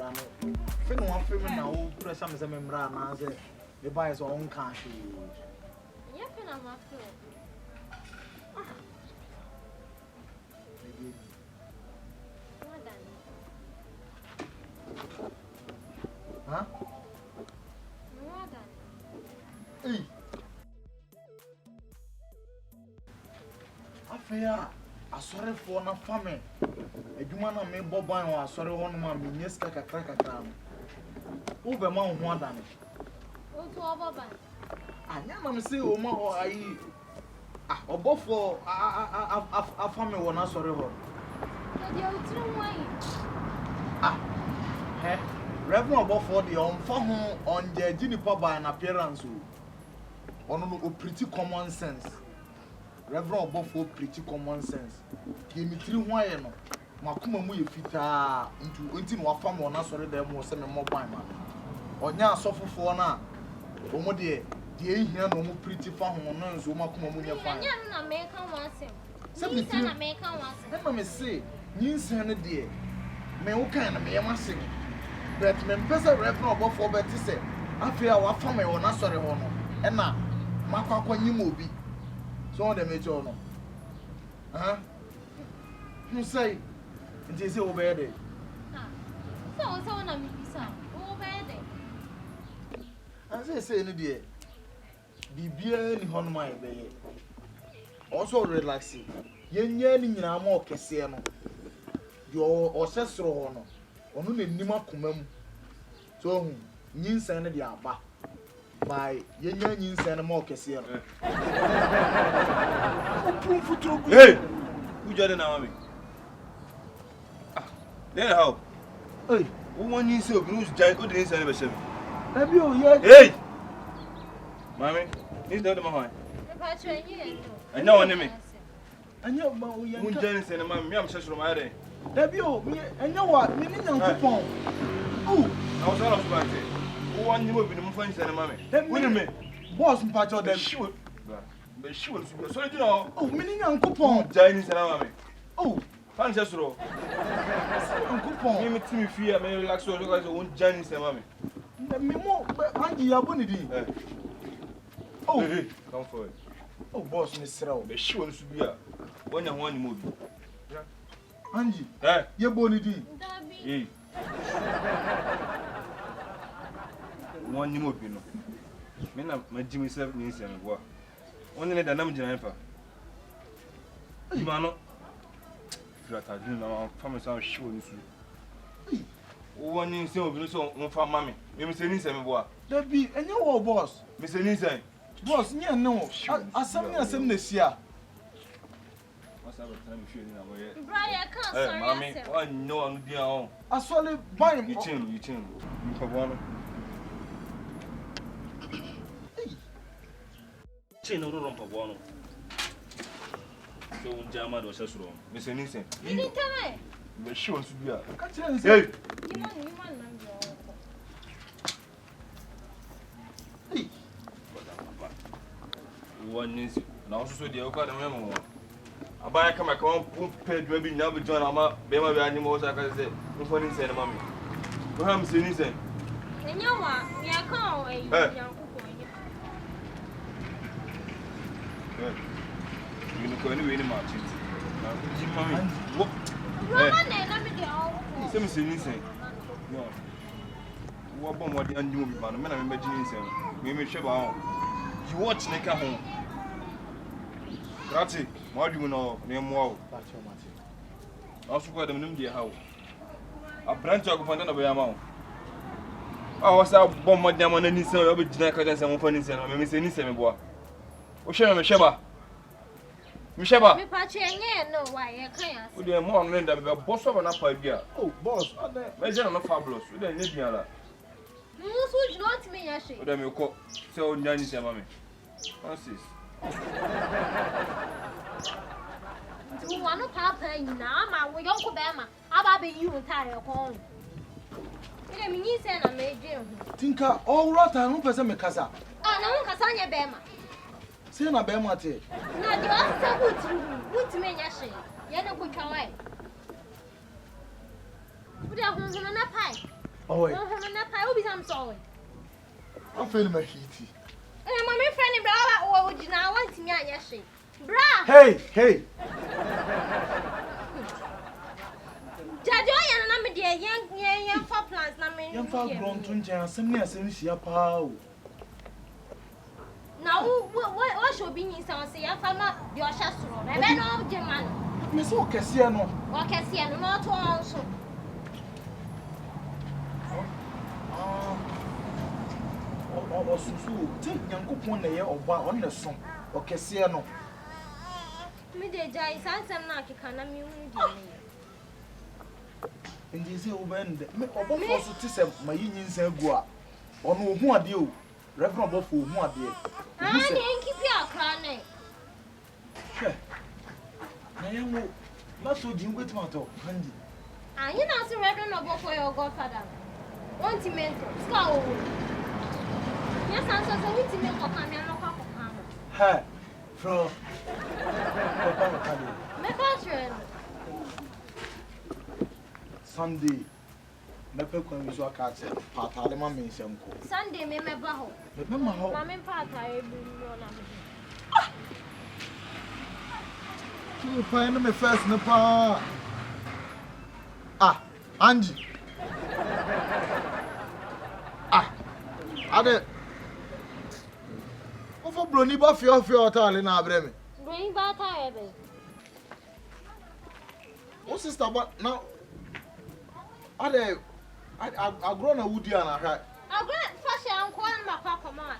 kakra no. Fe no afem na wo pressure me say me mra na say the buy is on cash. Yeah, pen am after. Huh? Hey. Afia, asore for na family. Edwuma na me boban wa asore ho no ma me nyeska kakra kakra no. Wo be ma ho adane. O to oboban. Anya na me say o ma ho ayi. Ah, obofo a family wo na asore ho. Dey o tru wan. Ah. He. Reverend obofo dey on fa ho on the ginipa by an appearance o. Ono no pretty common sense. Reverend obofo pretty common sense. Ki mi tiri ho aye no. Makuma mu ye fitaa nti no wafa mo na sori dem wo se me mobile ma. Onya asofofo na omo de ehia no mo pretty fa ho no nso makuma mu nya fa. Nya no na me kan wansem. Se me tiri na me kan wansem. Na me say nyinsa ne de me wo kan na me yema se. But me pesa reverend obofo be ti se afia wafa me wo na sori ho no. E na makwakwa nyim obi. So dem e cho no. You say nti se wo be de. So na me bisa. Wo be de. An say ni de. Bibia ni hono mai be ye. Also relaxing. Yenya ni nyina ma okese no. Yo osesro ho no. Ono na nim akoma mu. So hu nyinsan ne de aba. By yenya nyinsan ma okese no. Hey! Who just now me? Then how? Hey, who want you so who's giant good inside of a Baby, oh yeah. Hey! Mommy, he's not my mind. I know an enemy. I know my Who Janice and my mum says from my day. Baby, oh, and know what? Me need no coupon. Oh, I was all of my day. Who want you moving the friends and mammy? Wait a minute. Boss, patch of them. Shoot. But she was so you know. Oh, me need no coupon. Chinese and mammy. Oh, Fancy row. Coupon. Me to me fear, may relax so look as a one Chinese and mammy. Me more, Andy, Abonidi. Oh, come for it. Oh, boss, Miss Row. But she wants to be a one and one movie. Andy, eh? You're Bonidi. Hey. One new movie. No. My Jimmy 7 years and what? One in the Namjan. You know, I didn't know from some showing you. One in so one for mammy. You say, Nissan, what? There be any old boss. Mr. Nissan. Boss, yeah, no. I saw me this year. What's our time feeling away? Brian, can't Mammy, I know I'm dear. I saw it buy him. You change. You for one. Chain no rump of one. So, Jama was just wrong. Mr. Nissan. You didn't tell me. But she wants to be a. Hey! You want Hey! One is now also the other memo. I buy a come paid maybe never join Ama, Bema animals, I can say, no funny saying, Mammy. Perhaps anything. And you want me, I can't wait. You know, anyway, any match. Mammy, what? Let me say anything. No. What bomb what the unknown man, a man, I'm imagining him. We may share out. You watch Nick at home. That's it. What do you know? Name wow. Also, got them named the how. A branch of Pantana by amount. I was out bomb what them on any sort of Jack and some funny saying, I'm missing any boy. Oh, Shema Sheba. Mishaba. No, why I can't. Would you more than that? Boss of an upper gear. Oh, boss, Measure no fabulous. We don't need me. Who's not me, I say. What am you call? So, Nanny, mammy. Francis. You want to papa now, my way, Uncle Bama. I'll be you entire home. I mean, you said I made you. Tinka, all right, I don't person me casa. I know Cassania Bama. Say na Bama te. Now, you are so good to me, Yashi. You're not good away. Put your home on a pie. Oh, wait. No, I will be some sorry. I'm feeling my heaty. And my friend, bra, or would you now want me? Yes, bra. Hey. Jajoy and I'm a dear young for plants. Young far grown to Jan, send me a sense of power. Now, what should be in some say, I'm your chassis. I bet all German. Miss Ocasiano. What can see and not also. Or Susu, take young coupon the year or on the song, or Cassiano. Midday, Jay, some knock, you can amuse. And they say, when the also to say my union say go on who are you, Reverend Buffalo, who are dear. I didn't keep your crying. I am not so Jim with Mato, Handy. And you know, so Reverend for your godfather. Want to mentor, scowl. Yes, I'm so we to make a family and lock up. Hey, from My passion. Sunday, never can we saw cats and part of the mammy some cool. Sunday, me my baho. Remember how Mammy part I you find me first in the park. Angie. Ade. Ofo broni ba fi hotel na abreme. bring back I O sister but now Ade I grown a woody and I had. I got fashion and my papa come out.